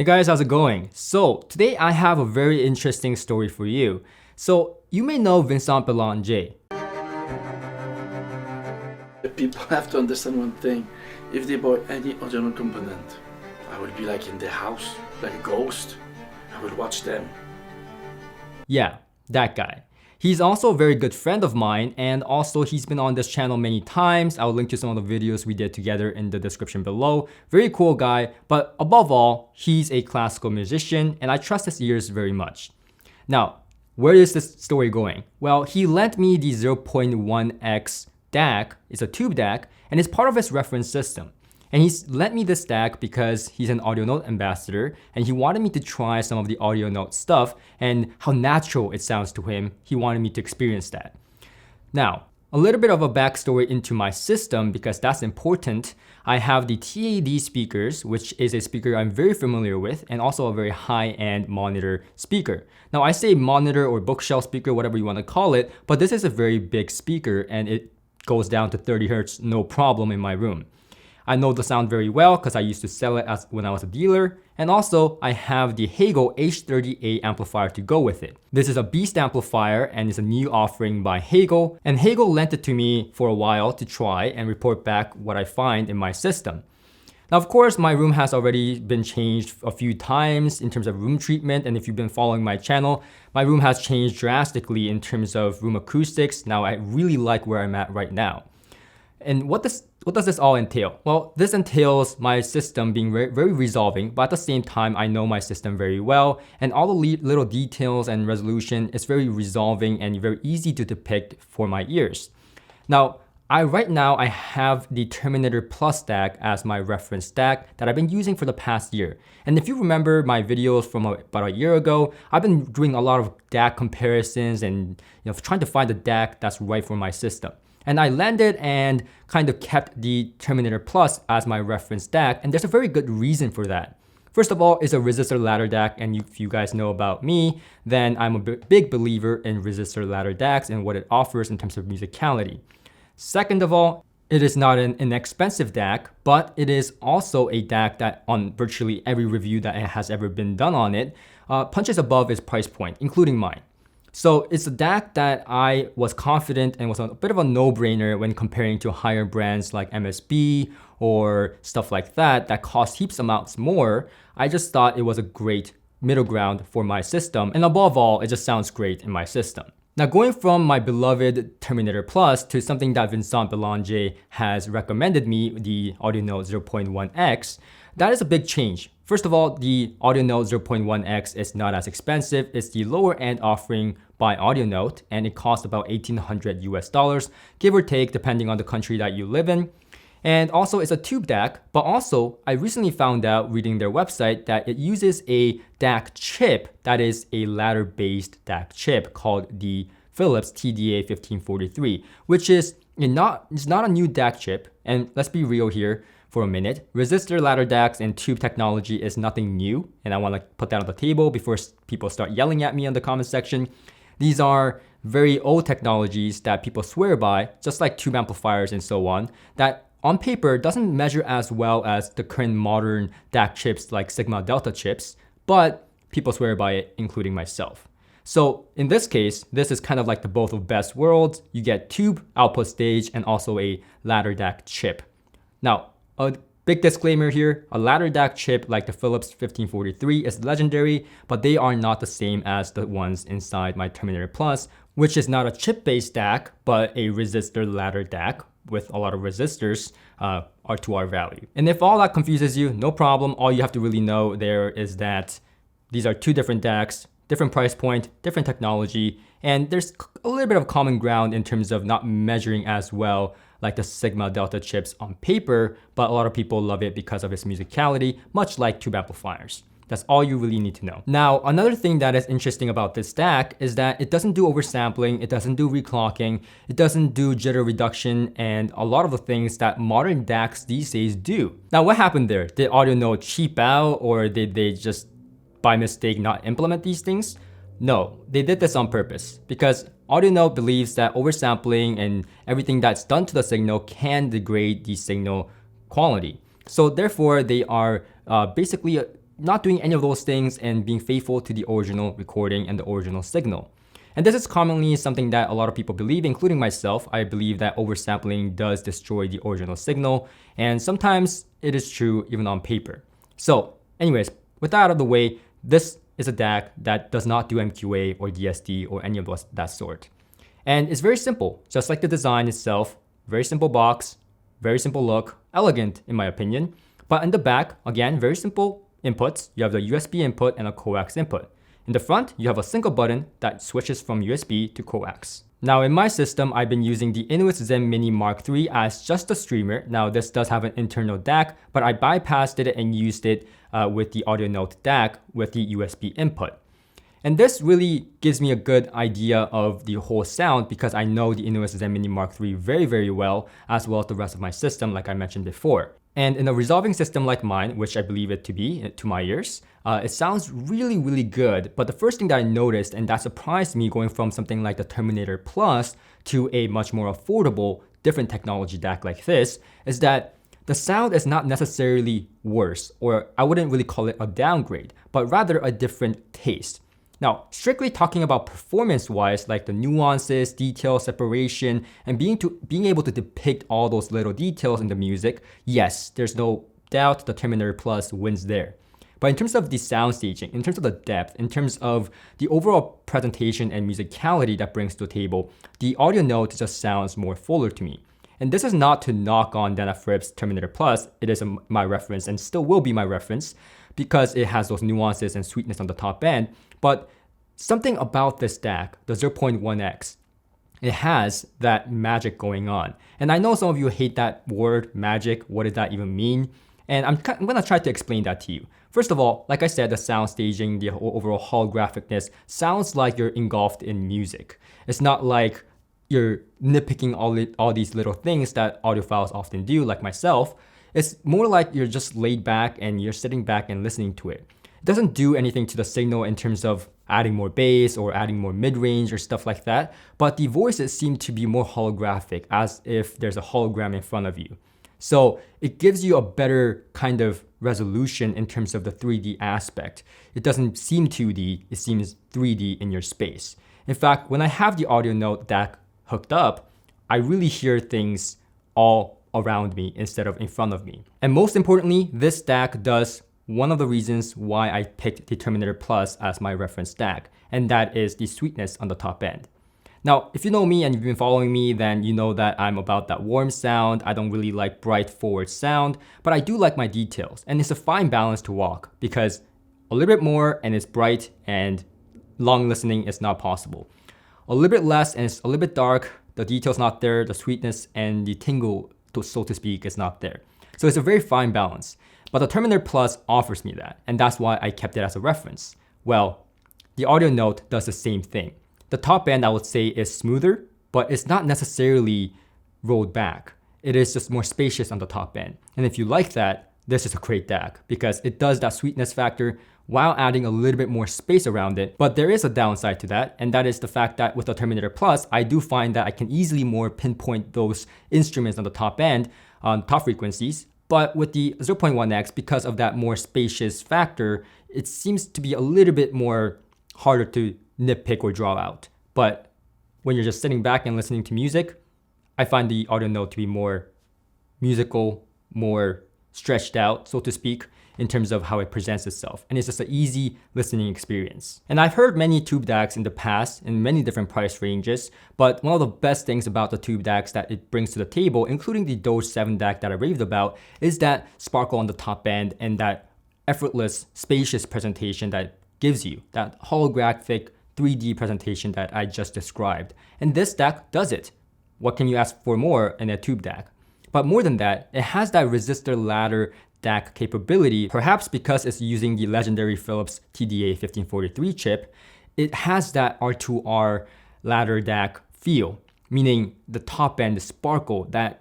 Hey guys, how's it going? So today I have a very interesting story for you. So you may know Vincent Belanger. People have to understand one thing. If they buy any audio component, I will be like in their house, like a ghost. I will watch them. Yeah, that guy. He's also a very good friend of mine, and also he's been on this channel many times. I'll link to some of the videos we did together in the description below. Very cool guy, but above all, he's a classical musician, and I trust his ears very much. Now, where is this story going? Well, he lent me the 0.1x DAC, it's a tube DAC, and it's part of his reference system. And he's lent me this DAC because he's an AudioNote ambassador and he wanted me to try some of the AudioNote stuff and how natural it sounds to him. He wanted me to experience that. Now, a little bit of a backstory into my system because that's important. I have the TAD speakers, which is a speaker I'm very familiar with, and also a very high-end monitor speaker. Now, I say monitor or bookshelf speaker, whatever you want to call it, but this is a very big speaker and it goes down to 30 hertz, no problem in my room. I know the sound very well because I used to sell it when I was a dealer. And also, I have the Hagel H30A amplifier to go with it. This is a beast amplifier and it's a new offering by Hagel. And Hagel lent it to me for a while to try and report back what I find in my system. Now, of course, my room has already been changed a few times in terms of room treatment. And if you've been following my channel, my room has changed drastically in terms of room acoustics. Now, I really like where I'm at right now. And what does this all entail? Well, this entails my system being very resolving, but at the same time, I know my system very well, and all the little details and resolution is very resolving and very easy to depict for my ears. Now, right now I have the Terminator Plus DAC as my reference DAC that I've been using for the past year. And if you remember my videos from about a year ago, I've been doing a lot of DAC comparisons and trying to find the DAC that's right for my system. And I landed and kind of kept the Terminator Plus as my reference DAC, and there's a very good reason for that. First of all, it's a resistor ladder DAC, and if you guys know about me, then I'm a big believer in resistor ladder DACs and what it offers in terms of musicality. Second of all, it is not an inexpensive DAC, but it is also a DAC that on virtually every review that has ever been done on it, punches above its price point, including mine. So it's a DAC that I was confident and was a bit of a no-brainer when comparing to higher brands like MSB or stuff like that cost heaps amounts more. I just thought it was a great middle ground for my system. And above all, it just sounds great in my system. Now going from my beloved Terminator Plus to something that Vincent Belanger has recommended me, the AudioNote 0.1x, that is a big change. First of all, the AudioNote 0.1x is not as expensive. It's the lower end offering by AudioNote and it costs about $1,800 US, give or take, depending on the country that you live in. And also it's a tube DAC, but also I recently found out reading their website that it uses a DAC chip that is a ladder-based DAC chip called the Philips TDA1543, which is it's not a new DAC chip. And let's be real here for a minute. Resistor ladder DACs and tube technology is nothing new, and I want to put that on the table before people start yelling at me in the comment section. These are very old technologies that people swear by, just like tube amplifiers and so on, that on paper doesn't measure as well as the current modern DAC chips like Sigma Delta chips, but people swear by it, including myself. So in this case, this is kind of like the both of best worlds. You get tube output stage and also a ladder DAC chip. Now, a big disclaimer here, a ladder DAC chip like the Philips 1543 is legendary, but they are not the same as the ones inside my Terminator Plus, which is not a chip-based DAC, but a resistor ladder DAC with a lot of resistors, R2R value. And if all that confuses you, no problem. All you have to really know there is that these are two different DACs, different price point, different technology, and there's a little bit of common ground in terms of not measuring as well like the Sigma Delta chips on paper, but a lot of people love it because of its musicality, much like tube amplifiers. That's all you really need to know. Now, another thing that is interesting about this DAC is that it doesn't do oversampling, it doesn't do reclocking, it doesn't do jitter reduction, and a lot of the things that modern DACs these days do. Now, what happened there? Did AudioNote cheap out, or did they just by mistake not implement these things? No, they did this on purpose because AudioNote believes that oversampling and everything that's done to the signal can degrade the signal quality. So therefore, they are basically not doing any of those things and being faithful to the original recording and the original signal. And this is commonly something that a lot of people believe, including myself. I believe that oversampling does destroy the original signal, and sometimes it is true even on paper. So anyways, with that out of the way, this is a DAC that does not do MQA or DSD or any of that sort. And it's very simple, just like the design itself. Very simple box, very simple look, elegant in my opinion. But in the back, again, very simple inputs. You have the USB input and a coax input. In the front, you have a single button that switches from USB to coax. Now in my system, I've been using the Inuit Zen Mini Mark III as just a streamer. Now this does have an internal DAC, but I bypassed it and used it with the Audio Note DAC with the USB input. And this really gives me a good idea of the whole sound because I know the Inuit Zen Mini Mark III very, very well as the rest of my system like I mentioned before. And in a resolving system like mine, which I believe it to be to my ears, it sounds really, really good. But the first thing that I noticed, and that surprised me going from something like the Terminator Plus to a much more affordable, different technology DAC like this, is that the sound is not necessarily worse, or I wouldn't really call it a downgrade, but rather a different taste. Now, strictly talking about performance-wise, like the nuances, detail, separation, and being able to depict all those little details in the music, yes, there's no doubt the Terminator Plus wins there. But in terms of the sound staging, in terms of the depth, in terms of the overall presentation and musicality that brings to the table, the Audio Note just sounds more fuller to me. And this is not to knock on Denafrips Terminator Plus, it is my reference and still will be my reference because it has those nuances and sweetness on the top end. But something about this DAC, the 0.1x, it has that magic going on. And I know some of you hate that word, magic. What does that even mean? And I'm going to try to explain that to you. First of all, like I said, the sound staging, the overall holographicness sounds like you're engulfed in music. It's not like you're nitpicking all these little things that audiophiles often do, like myself. It's more like you're just laid back and you're sitting back and listening to it. It doesn't do anything to the signal in terms of adding more bass or adding more mid-range or stuff like that, but the voices seem to be more holographic, as if there's a hologram in front of you. So it gives you a better kind of resolution in terms of the 3D aspect. It doesn't seem 2D, it seems 3D in your space. In fact, when I have the Audio Note DAC hooked up, I really hear things all around me instead of in front of me. And most importantly, this DAC does one of the reasons why I picked the Terminator Plus as my reference DAC, and that is the sweetness on the top end. Now, if you know me and you've been following me, then you know that I'm about that warm sound. I don't really like bright forward sound, but I do like my details, and it's a fine balance to walk because a little bit more and it's bright and long listening is not possible. A little bit less and it's a little bit dark, the detail's not there, the sweetness and the tingle, so to speak, is not there. So it's a very fine balance. But the Terminator Plus offers me that, and that's why I kept it as a reference. Well, the Audio Note does the same thing. The top end, I would say, is smoother, but it's not necessarily rolled back. It is just more spacious on the top end. And if you like that, this is a great DAC because it does that sweetness factor while adding a little bit more space around it. But there is a downside to that, and that is the fact that with the Terminator Plus, I do find that I can easily more pinpoint those instruments on the top end, on top frequencies. But with the 0.1x, because of that more spacious factor, it seems to be a little bit more harder to nitpick or draw out. But when you're just sitting back and listening to music, I find the Audio Note to be more musical, more stretched out, so to speak, in terms of how it presents itself. And it's just an easy listening experience. And I've heard many tube DACs in the past in many different price ranges, but one of the best things about the tube DACs that it brings to the table, including the Doge 7 DAC that I raved about, is that sparkle on the top end and that effortless, spacious presentation that gives you, that holographic 3D presentation that I just described. And this DAC does it. What can you ask for more in a tube DAC? But more than that, it has that resistor ladder DAC capability. Perhaps because it's using the legendary Philips TDA 1543 chip, it has that R2R ladder DAC feel, meaning the top end, the sparkle, that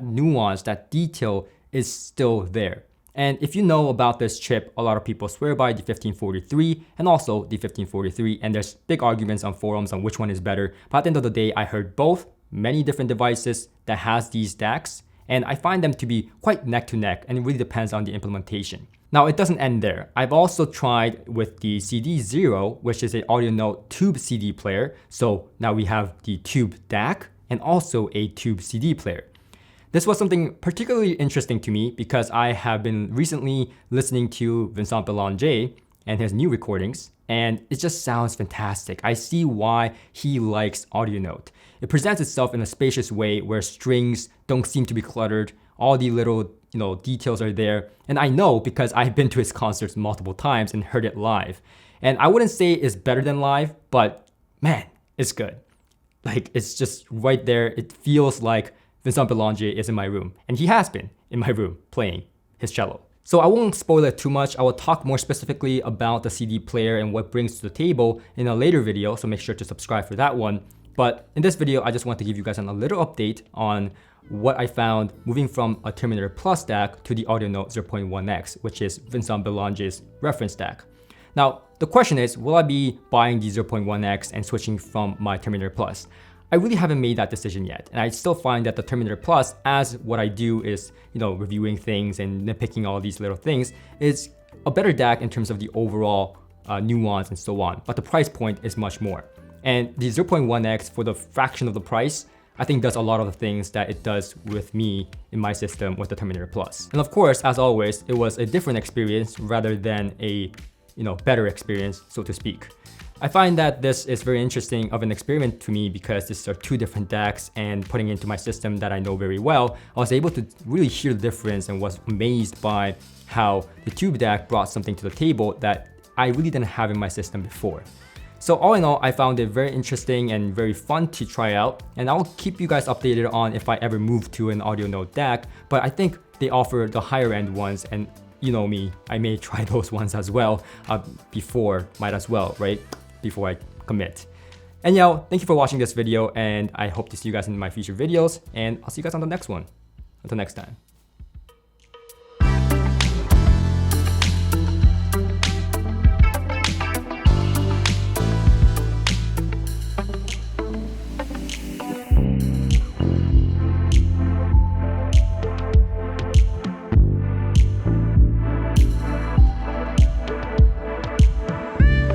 nuance, that detail is still there. And if you know about this chip, a lot of people swear by the 1543 and also the 1543, and there's big arguments on forums on which one is better. But at the end of the day, I heard both, many different devices that has these DACs, and I find them to be quite neck to neck, and it really depends on the implementation. Now it doesn't end there. I've also tried with the CD0, which is an Audionote tube CD player. So now we have the tube DAC and also a tube CD player. This was something particularly interesting to me because I have been recently listening to Vincent Belanger and his new recordings, and it just sounds fantastic. I see why he likes Audionote. It presents itself in a spacious way where strings don't seem to be cluttered. All the little details are there. And I know because I've been to his concerts multiple times and heard it live. And I wouldn't say it's better than live, but man, it's good. Like, it's just right there. It feels like Vincent Belanger is in my room. And he has been in my room playing his cello. So I won't spoil it too much. I will talk more specifically about the CD player and what it brings to the table in a later video. So make sure to subscribe for that one. But in this video, I just want to give you guys a little update on what I found moving from a Terminator Plus DAC to the Audionote 0.1x, which is Vincent Belanger's reference DAC. Now, the question is, will I be buying the 0.1x and switching from my Terminator Plus? I really haven't made that decision yet. And I still find that the Terminator Plus, as what I do is, reviewing things and nitpicking all these little things, is a better DAC in terms of the overall nuance and so on. But the price point is much more. And the 0.1x, for the fraction of the price, I think does a lot of the things that it does with me in my system with the Terminator Plus. And of course, as always, it was a different experience rather than a better experience, so to speak. I find that this is very interesting of an experiment to me because these are two different DACs, and putting into my system that I know very well, I was able to really hear the difference and was amazed by how the tube DAC brought something to the table that I really didn't have in my system before. So all in all, I found it very interesting and very fun to try out, and I'll keep you guys updated on if I ever move to an Audionote DAC, but I think they offer the higher end ones, and you know me, I may try those ones as well might as well, right? Before I commit. And thank you for watching this video, and I hope to see you guys in my future videos, and I'll see you guys on the next one. Until next time.